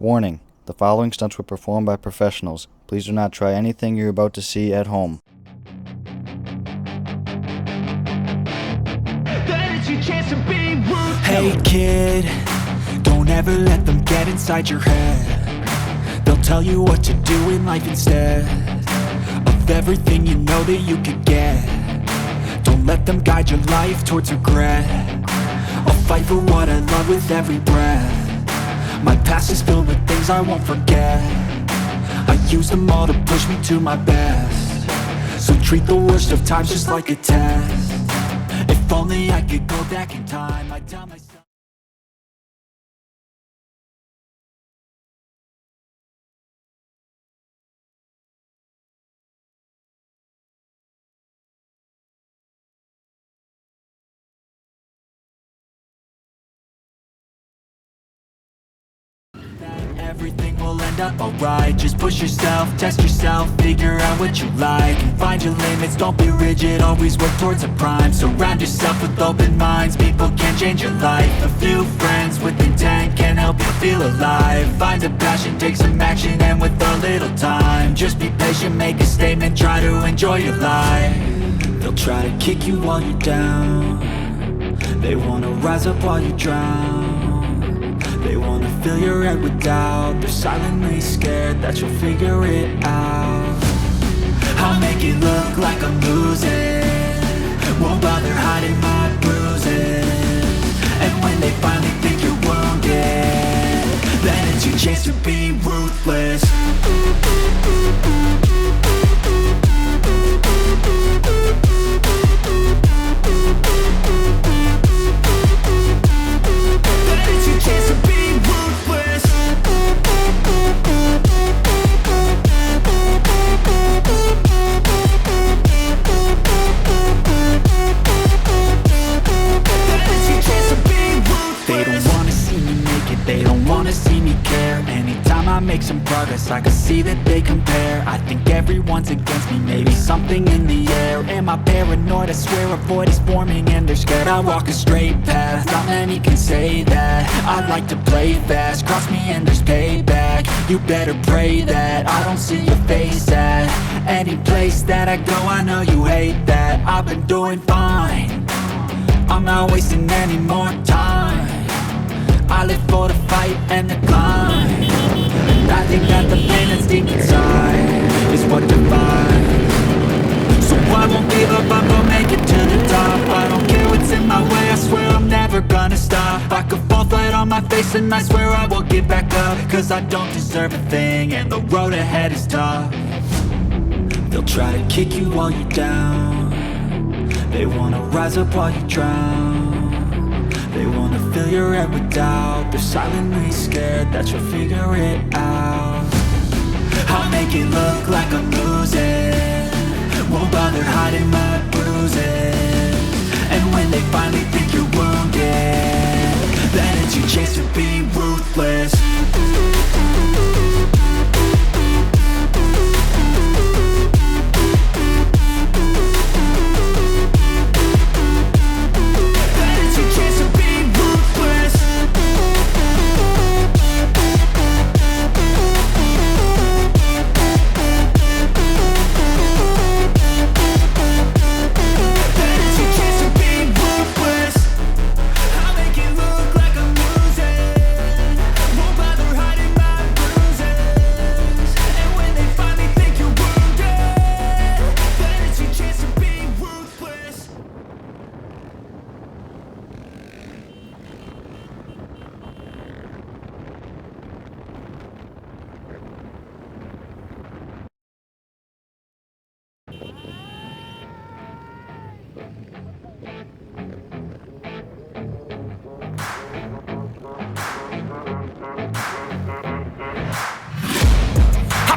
Warning: the following stunts were performed by professionals. Please do not try anything you're about to see at home. Hey kid, don't ever let them get inside your head. They'll tell you what to do in life instead of everything you know that you could get. Don't let them guide your life towards regret. I'll fight for what I love with every breath. My past is filled with things I won't forget. I use them all to push me to my best. So treat the worst of times just like a test. If only I could go back in time, I'd tell myself. Everything will end up alright. Just push yourself, test yourself, figure out what you like, and find your limits, don't be rigid, always work towards a prime. Surround yourself with open minds, people can change your life. A few friends with intent can help you feel alive. Find a passion, take some action, and with a little time, just be patient, make a statement, try to enjoy your life. They'll try to kick you while you're down. They wanna rise up while you drown. They wanna fill your head with doubt. They're silently scared that you'll figure it out. I'll make it look like I'm losing, won't bother hiding my bruises. And when they finally think you're wounded, then it's your chance to be ruthless. Make some progress, I can see that they compare. I think everyone's against me, maybe something in the air. Am I paranoid? I swear a void is forming and they're scared. I walk a straight path, not many can say that. I like to play fast, cross me and there's payback. You better pray that I don't see your face at any place that I go. I know you hate that. I've been doing fine, I'm not wasting any more time. I live for the fight and the climb. I think that the pain that's deep inside is what defines. So I won't give up, I'm gonna make it to the top. I don't care what's in my way, I swear I'm never gonna stop. I could fall flat on my face and I swear I will get back up. Cause I don't deserve a thing and the road ahead is tough. They'll try to kick you while you're down. They wanna rise up while you drown. They wanna fill your head with doubt. They're silently scared that you'll figure it out. I'll make it look like I'm losing, won't bother hiding my bruises. And when they finally think you're wounded, then it's your chance to be ruthless.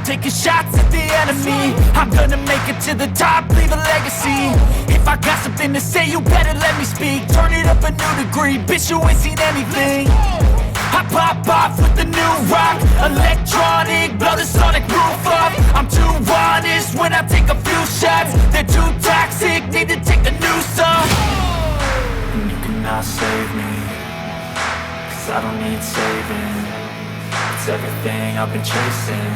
Taking shots at the enemy, I'm gonna make it to the top, leave a legacy. If I got something to say, you better let me speak. Turn it up a new degree, bitch, you ain't seen anything. I pop off with the new rock, electronic, blow the sonic roof up. I'm too honest when I take a few shots. They're too toxic, need to take the noose off. And you cannot save me, 'cause I don't need saving. It's everything everything I've been chasing,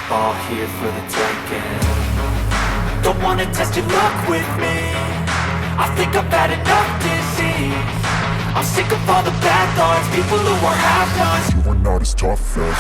all here for the taking. Don't wanna test your luck with me, I think I've had enough disease. I'm sick of all the bad thoughts, people who are half-nots. You are not as tough as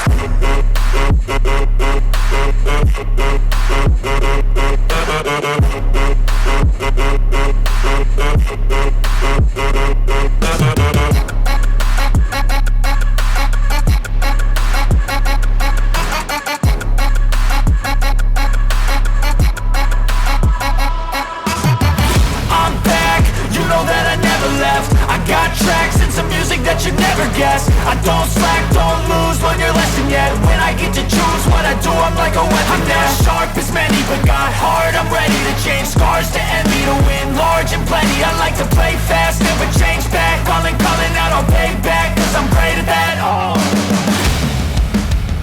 I'm back, you know that I never left. I got tracks and some music that you never guessed. I don't slack, don't lose, learn your lesson yet. When I get to choose what I do, I'm like a weapon. I'm not sharp as many, but got hard, I'm ready to change. Scars to envy, to win large and plenty. I like to play fast, never change back. Calling out, I'll pay back, cause I'm great at that. Oh,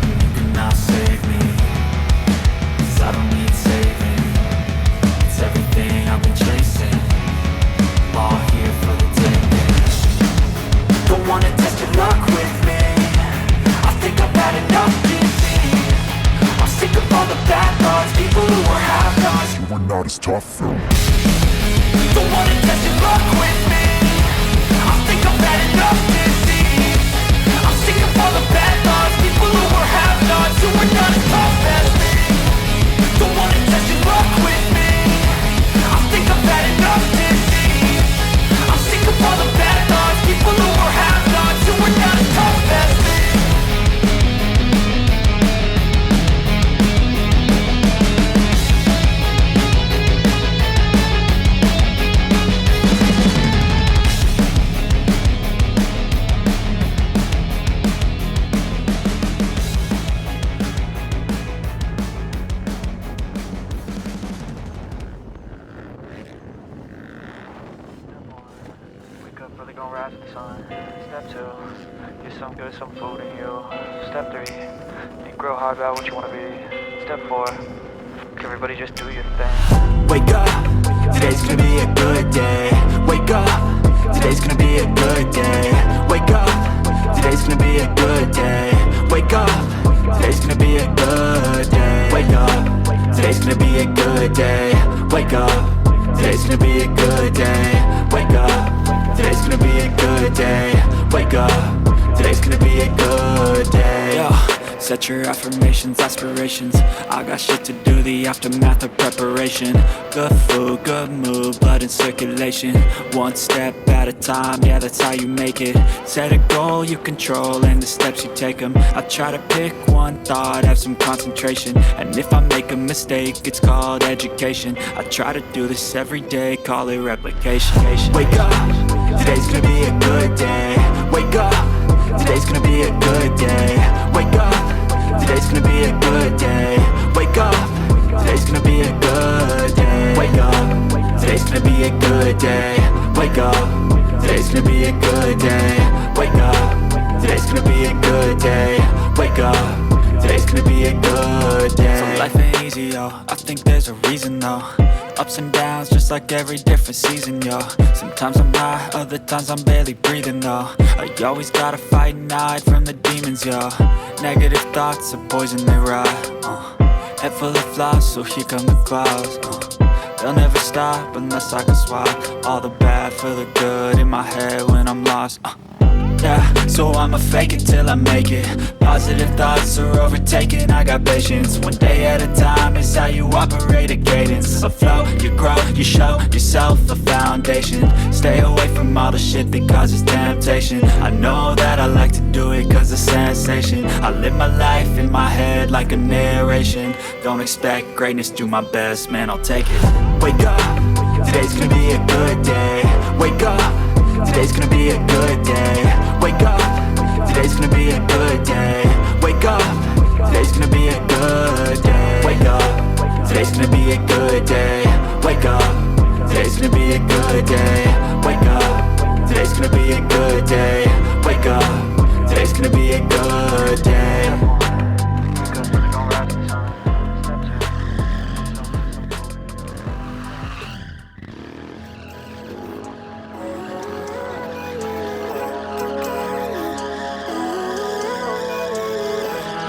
You cannot save me, cause I don't need saving. It's everything I've been chasing, all here for the taking. don't wanna test your luck with me, I think I've had enough disease. I'm sick of all the bad thoughts, people who are half-nots. you are not as tough as Don't wanna test your luck with me, I think I've had enough disease. I'm sick of all the bad thoughts, people who are half-nots, who are not as tough as me. Don't wanna test your luck with me, I think I've had enough disease. I'm sick of all the bad thoughts, people who are half-nots, who are not as tough as me. Wake up, really gonna rise with the sun. Step 2, get some good, some food in you. Step 3, think real hard about what you wanna be. Step 4, everybody just do your thing. Wake up, today's gonna be a good day. Wake up, today's gonna be a good day. Wake up, today's gonna be a good day. Wake up, today's gonna be a good day. Wake up, today's gonna be a good day. Wake up, today's gonna be a good day. Wake up, today's gonna be a good day. Wake up, today's gonna be a good day. Yo. Set your affirmations, aspirations. I got shit to do, the aftermath of preparation. Good food, good mood, blood in circulation. One step at a time, yeah, that's how you make it. Set a goal you control and the steps you take them. I try to pick one thought, have some concentration. And if I make a mistake, it's called education. I try to do this every day, call it replication. Wake up, today's gonna be a good day. Wake up, today's gonna be a good day. Wake up, today's gonna be a good day. Wake up, today's gonna be a good day. Wake up, today's gonna be a good day. Wake up, today's gonna be a good day. Wake up, today's gonna be a good day. Wake up, today's gonna be a good day. So life ain't easy, yo, I think there's a reason though. Ups and downs, just like every different season, yo. Sometimes I'm high, other times I'm barely breathing, though. I always gotta fight and hide from the demons, yo. Negative thoughts are poison, they rot. Head full of flies, so here come the clouds. They'll never stop unless I can swap all the bad for the good in my head when I'm lost. Yeah, so I'ma fake it till I make it. Positive thoughts are overtaken, I got patience. One day at a time is how you operate a cadence. A flow, you grow, you show yourself a foundation. Stay away from all the shit that causes temptation. I know that I like to do it cause it's sensation. I live my life in my head like a narration. Don't expect greatness, do my best, man, I'll take it. Wake up, today's gonna be a good day. Wake up, today's gonna be a good day. Wake up, today's gonna be a good day. Wake up, today's gonna be a good day. Wake up, today's gonna be a good day. Wake up, today's gonna be a good day. Wake up, today's gonna be a good day. Wake up, today's gonna be a good day. Wake up, really gonna rise with the sun. Step 2,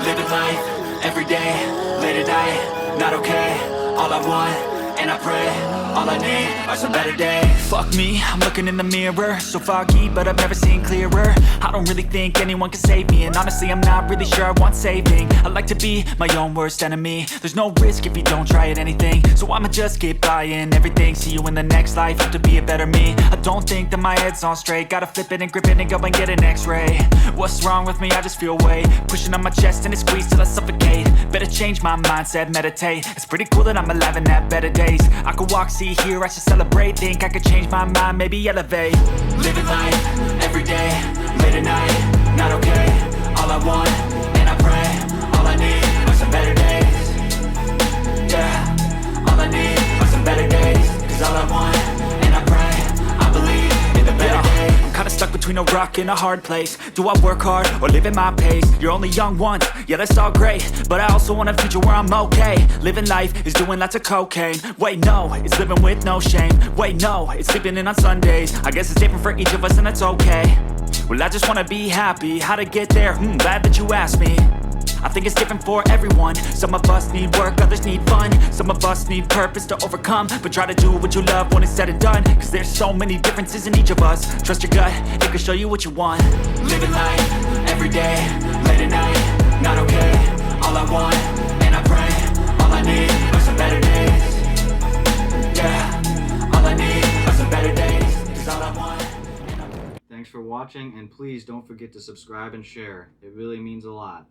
Living life, every day, late at night, not okay. All I want, and I pray, all I need are some better days. Fuck me, I'm looking in the mirror, so foggy, but I've never seen clearer. I don't really think anyone can save me, and honestly I'm not really sure I want saving. I like to be my own worst enemy. There's no risk if you don't try at anything, so I'ma just keep buying everything. See you in the next life, have to be a better me. I don't think that my head's on straight, gotta flip it and grip it and go and get an x-ray. What's wrong with me? I just feel weight pushing on my chest and it squeezes till I suffocate. Better change my mindset, meditate. It's pretty cool that I'm alive and have better days. I could walk, see, hear, I should celebrate. Think I could change my mind, maybe elevate. Living life, every day, late at night, not okay. All I want, and I pray, all I need are some better days. Yeah, all I need are some better days. Cause all I want, and I pray, I believe in the better days. I'm kinda stuck between a rock and a hard place. Do I work hard or live at my pace? You're only young once, yeah that's all great, but I also want a future where I'm okay. Living life is doing lots of cocaine. Wait no, it's living with no shame. Wait no, it's sleeping in on Sundays. I guess it's different for each of us and that's okay. Well I just wanna be happy, how to get there? Glad that you asked me. I think it's different for everyone. Some of us need work, others need fun. Some of us need purpose to overcome. But try to do what you love when it's said and done. Cause there's so many differences in each of us. Trust your gut, it can show you what you want. Living life, every day, late at night, not okay. All I want, and I pray, all I need are some better days. Yeah, all I need are some better days. Cause all I want. Thanks for watching, and please don't forget to subscribe and share. It really means a lot.